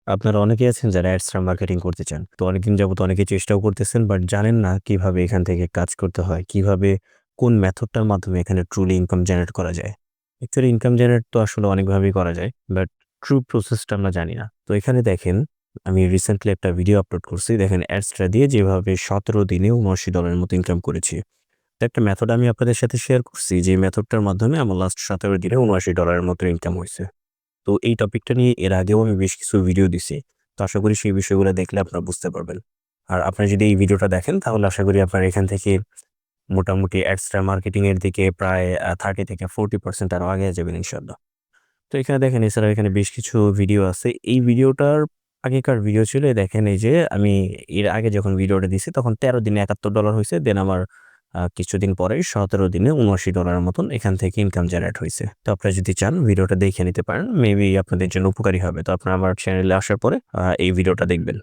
আপনারা অনেকেই আছেন যারা অ্যাডস মার্কেটিং করতে চান। তো অনেকদিন যাবত অনেকে চেষ্টাও করতেছেন বাট জানেন না কিভাবে এখান থেকে কাজ করতে হয়। কিভাবে কোন মেথডটার মাধ্যমে এখানে ট্রুলি ইনকাম জেনারেট করা যায়। অ্যাকচুয়ালি ইনকাম জেনারেট তো আসলে অনেকভাবেই করা যায়। বাট ট্রু প্রসেসটা আমরা জানি না। তো এখানে দেখেন আমি রিসেন্টলি একটা ভিডিও আপলোড করছি। দেখেন অ্যাডসটা দিয়ে যেভাবে ১৭ দিনে $৭৯ এর মতো ইনকাম করেছি। তো একটা মেথড আমি আপনাদের সাথে শেয়ার করছি যে মেথডটার মাধ্যমে আমার লাস্ট ১৭ দিনে $৭৯ এর মতো ইনকাম হইছে। তো এই টপিকটা নিয়ে এর আগেও আমি বেশ কিছু ভিডিও দিছি। তো আশা করি সেই বিষয়গুলো দেখলে আপনারা বুঝতে পারবেন। আর আপনারা যদি এই ভিডিওটা দেখেন তাহলে আশা করি আপনারা এখান থেকে মোটামুটি এক্সট্রা মার্কেটিং এর দিকে প্রায় 30 থেকে 40% আরো আগায়া যাবেন ইনশাআল্লাহ। তো এখানে দেখেন এছাড়াও এখানে বেশ কিছু ভিডিও আছে। এই ভিডিওটার আগেকার ভিডিও ছিল দেখেন এই যে আমি এর আগে যখন ভিডিওটা দিছি তখন ১৩ দিনে $৭১ হইছে। দেন আমার কিছুদিন পরেই ১৭ দিনে $৭৯ এর মতন এখান থেকে ইনকাম জেনারেট হইছে। তো আপনারা যদি চান ভিডিওটা দেখে নিতে পারেন। মেবি আপনাদের জন্য উপকারী হবে। তো আপনারা আমার চ্যানেলে আসার পরে এই ভিডিওটা দেখবেন।